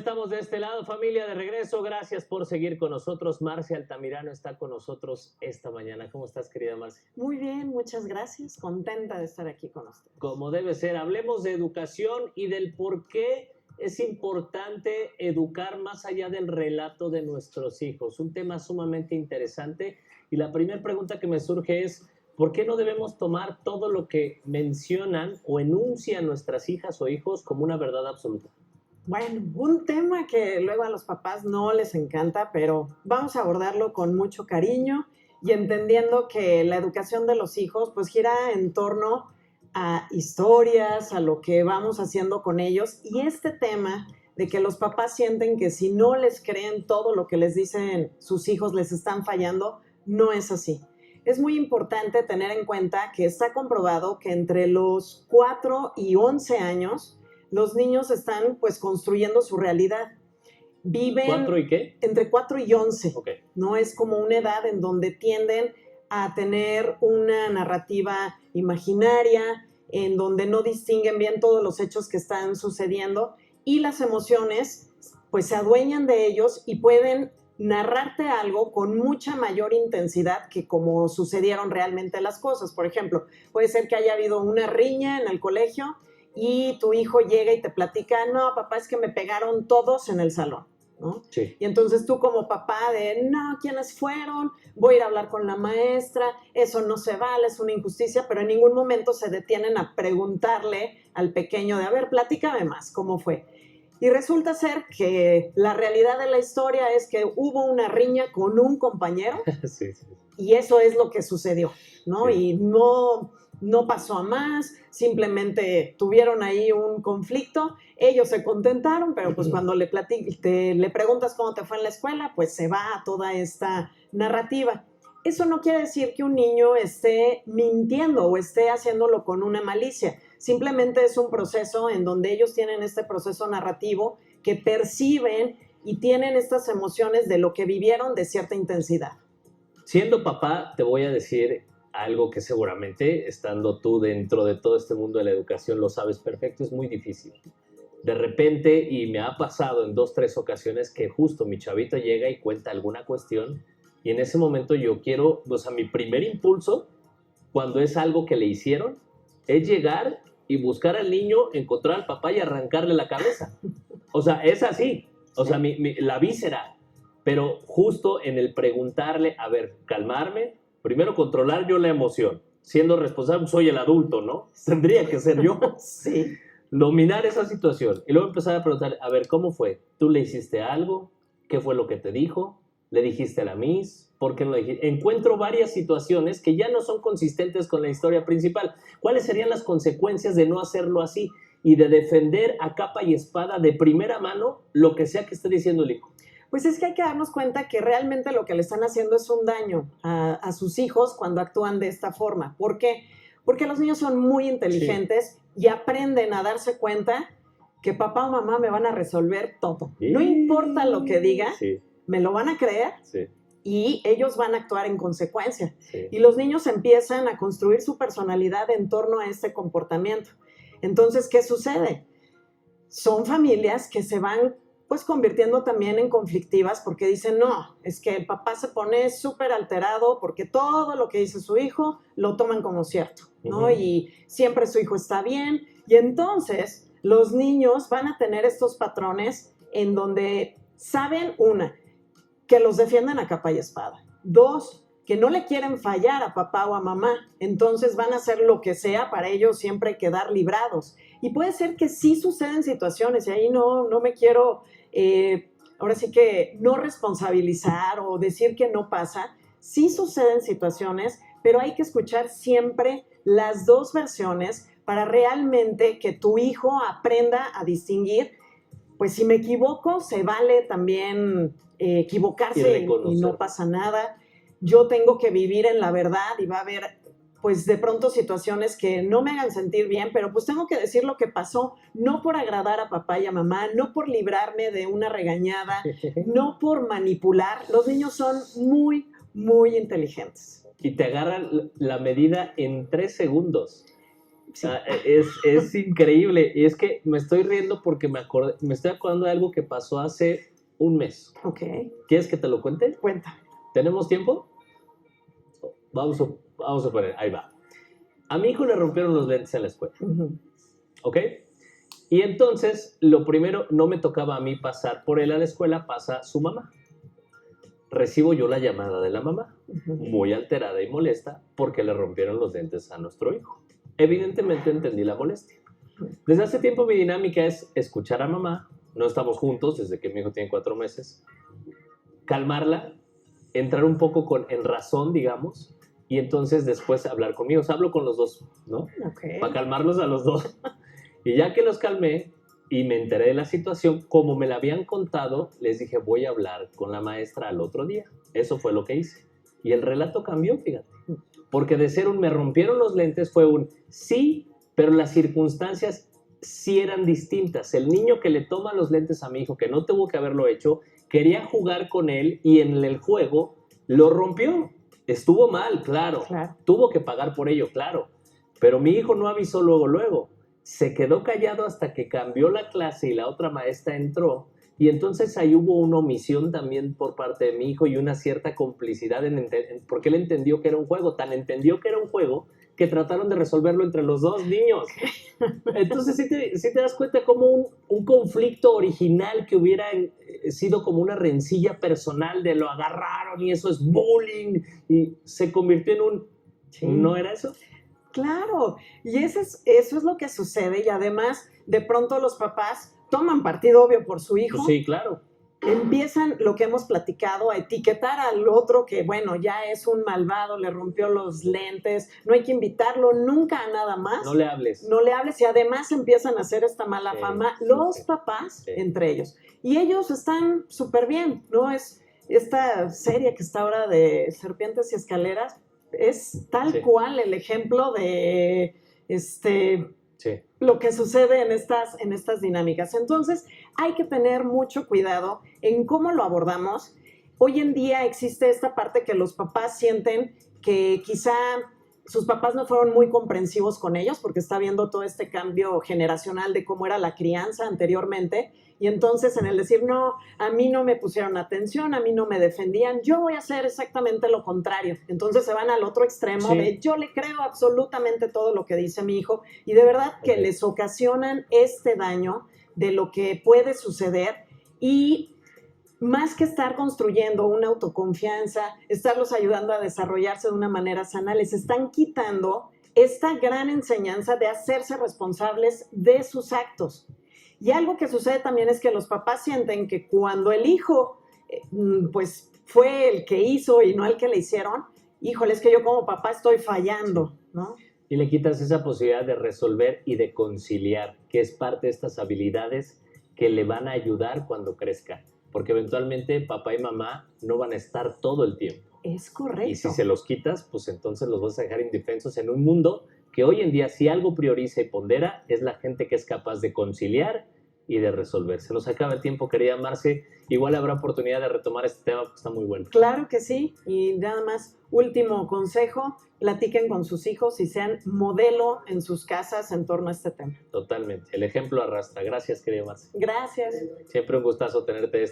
estamos de este lado, familia, de regreso. Gracias por seguir con nosotros. Marcia Altamirano está con nosotros esta mañana. ¿Cómo estás, querida Marcia? Muy bien, muchas gracias. Contenta de estar aquí con ustedes. Como debe ser, hablemos de educación y del por qué es importante educar más allá del relato de nuestros hijos. Un tema sumamente interesante. Y la primera pregunta que me surge es, ¿por qué no debemos tomar todo lo que mencionan o enuncian nuestras hijas o hijos como una verdad absoluta? Bueno, un tema que luego a los papás no les encanta, pero vamos a abordarlo con mucho cariño y entendiendo que la educación de los hijos pues gira en torno a historias, a lo que vamos haciendo con ellos, y este tema de que los papás sienten que si no les creen todo lo que les dicen sus hijos les están fallando, no es así. Es muy importante tener en cuenta que está comprobado que entre los 4 y 11 años los niños están pues construyendo su realidad. Viven ¿4 y qué? entre 4 y 11. Okay. No es como una edad en donde tienden a tener una narrativa imaginaria, en donde no distinguen bien todos los hechos que están sucediendo y las emociones pues se adueñan de ellos y pueden narrarte algo con mucha mayor intensidad que como sucedieron realmente las cosas. Por ejemplo, puede ser que haya habido una riña en el colegio y tu hijo llega y te platica, no, papá, es que me pegaron todos en el salón, ¿no? Sí. Y entonces tú como papá de, no, ¿quiénes fueron? Voy a ir a hablar con la maestra, eso no se vale, es una injusticia, pero en ningún momento se detienen a preguntarle al pequeño de, a ver, platícame más, ¿cómo fue? Y resulta ser que la realidad de la historia es que hubo una riña con un compañero Sí, sí. y eso es lo que sucedió, ¿no? Sí. Y no pasó a más, simplemente tuvieron ahí un conflicto, ellos se contentaron, pero pues cuando le preguntas cómo te fue en la escuela, pues se va a toda esta narrativa. Eso no quiere decir que un niño esté mintiendo o esté haciéndolo con una malicia, simplemente es un proceso en donde ellos tienen este proceso narrativo que perciben y tienen estas emociones de lo que vivieron de cierta intensidad. Siendo papá, te voy a decir algo que seguramente, estando tú dentro de todo este mundo de la educación, lo sabes perfecto, es muy difícil. De repente, y me ha pasado en 2, 3 ocasiones, que justo mi chavito llega y cuenta alguna cuestión, y en ese momento yo quiero, o sea, mi primer impulso, cuando es algo que le hicieron, es llegar y buscar al niño, encontrar al papá y arrancarle la cabeza. O sea, es así. O sea, la víscera. Pero justo en el preguntarle, a ver, calmarme, primero controlar yo la emoción. Siendo responsable, soy el adulto, ¿no? Tendría que ser yo. Sí. Dominar esa situación. Y luego empezar a preguntar, a ver, ¿cómo fue? ¿Tú le hiciste algo? ¿Qué fue lo que te dijo? ¿Le dijiste a la Miss? ¿Por qué no le dijiste? Encuentro varias situaciones que ya no son consistentes con la historia principal. ¿Cuáles serían las consecuencias de no hacerlo así? Y de defender a capa y espada de primera mano lo que sea que esté diciendo el hijo. Pues es que hay que darnos cuenta que realmente lo que le están haciendo es un daño a sus hijos cuando actúan de esta forma. ¿Por qué? Porque los niños son muy inteligentes y aprenden a darse cuenta que papá o mamá me van a resolver todo. No importa lo que diga, me lo van a creer y ellos van a actuar en consecuencia. Y los niños empiezan a construir su personalidad en torno a este comportamiento. Entonces, ¿qué sucede? Son familias que se van pues convirtiendo también en conflictivas porque dicen, no, es que el papá se pone súper alterado porque todo lo que dice su hijo lo toman como cierto, ¿no? Y siempre su hijo está bien. Y entonces los niños van a tener estos patrones en donde saben, una, que los defienden a capa y espada. 2, que no le quieren fallar a papá o a mamá, entonces van a hacer lo que sea para ellos siempre quedar librados. Y puede ser que sí suceden situaciones, y ahí no me quiero, ahora sí que no responsabilizar o decir que no pasa. Sí suceden situaciones, pero hay que escuchar siempre las dos versiones para realmente que tu hijo aprenda a distinguir. Pues si me equivoco, se vale también equivocarse y no pasa nada. Yo tengo que vivir en la verdad y va a haber, pues de pronto situaciones que no me hagan sentir bien, pero pues tengo que decir lo que pasó, no por agradar a papá y a mamá, no por librarme de una regañada, no por manipular. Los niños son muy, muy inteligentes. Y te agarran la medida en 3 segundos. Sí. Es increíble. Y es que me estoy riendo porque me estoy acordando de algo que pasó hace un mes. Ok, ¿Quieres que te lo cuente? cuenta. ¿Tenemos tiempo? Vamos a poner, ahí va. A mi hijo le rompieron los lentes en la escuela, Ujú. ¿ok? Y entonces, lo primero, no me tocaba a mí pasar por él a la escuela, pasa su mamá. Recibo yo la llamada de la mamá, Ujú. muy alterada y molesta, porque le rompieron los lentes a nuestro hijo. Evidentemente entendí la molestia. Desde hace tiempo mi dinámica es escuchar a mamá, no estamos juntos desde que mi hijo tiene 4 meses, calmarla, entrar un poco en razón, digamos, y entonces después hablar conmigo. O sea, hablo con los dos, ¿no? Ok. Para calmarlos a los dos. Y ya que los calmé y me enteré de la situación, como me la habían contado, les dije, voy a hablar con la maestra al otro día. Eso fue lo que hice. Y el relato cambió, fíjate. Porque de ser un me rompieron los lentes fue un sí, pero las circunstancias sí eran distintas. El niño que le toma los lentes a mi hijo, que no tuvo que haberlo hecho, quería jugar con él y en el juego lo rompió. Estuvo mal, claro. Claro. Tuvo que pagar por ello, claro. Pero mi hijo no avisó luego. Se quedó callado hasta que cambió la clase y la otra maestra entró. Y entonces ahí hubo una omisión también por parte de mi hijo y una cierta complicidad porque él entendió que era un juego. Tan entendió que era un juego que trataron de resolverlo entre los dos niños. Entonces sí te das cuenta como un conflicto original que hubiera sido como una rencilla personal de lo agarraron y eso es bullying y se convirtió en un... Sí. ¿No era eso? Claro, y eso es lo que sucede y además de pronto los papás toman partido obvio por su hijo. Pues sí, claro. Empiezan lo que hemos platicado a etiquetar al otro que bueno, ya es un malvado, le rompió los lentes, no hay que invitarlo nunca a nada más. No le hables. No le hables y además empiezan a hacer esta mala Sí, fama sí, los sí. papás Sí. entre ellos. Y ellos están súper bien, ¿no? Es esta serie que está ahora de Serpientes y Escaleras, es tal Sí. cual el ejemplo de Sí. lo que sucede en estas dinámicas. Entonces, hay que tener mucho cuidado en cómo lo abordamos. Hoy en día existe esta parte que los papás sienten que quizá sus papás no fueron muy comprensivos con ellos porque está viendo todo este cambio generacional de cómo era la crianza anteriormente. Y entonces en el decir, no, a mí no me pusieron atención, a mí no me defendían, yo voy a hacer exactamente lo contrario. Entonces se van al otro extremo Sí. de yo le creo absolutamente todo lo que dice mi hijo y de verdad que Ok. les ocasionan este daño de lo que puede suceder y más que estar construyendo una autoconfianza, estarlos ayudando a desarrollarse de una manera sana, les están quitando esta gran enseñanza de hacerse responsables de sus actos. Y algo que sucede también es que los papás sienten que cuando el hijo pues fue el que hizo y no el que le hicieron, híjole, es que yo como papá estoy fallando, ¿no? Y le quitas esa posibilidad de resolver y de conciliar, que es parte de estas habilidades que le van a ayudar cuando crezca. Porque eventualmente papá y mamá no van a estar todo el tiempo. Es correcto. Y si se los quitas, pues entonces los vas a dejar indefensos en un mundo que hoy en día, si algo prioriza y pondera, es la gente que es capaz de conciliar y de resolver. Se nos acaba el tiempo, querida Marce. Igual habrá oportunidad de retomar este tema porque está muy bueno. Claro que sí. Y nada más, último consejo, platiquen con sus hijos y sean modelo en sus casas en torno a este tema. Totalmente. El ejemplo arrastra. Gracias, querida Marce. Gracias. Siempre un gustazo tenerte.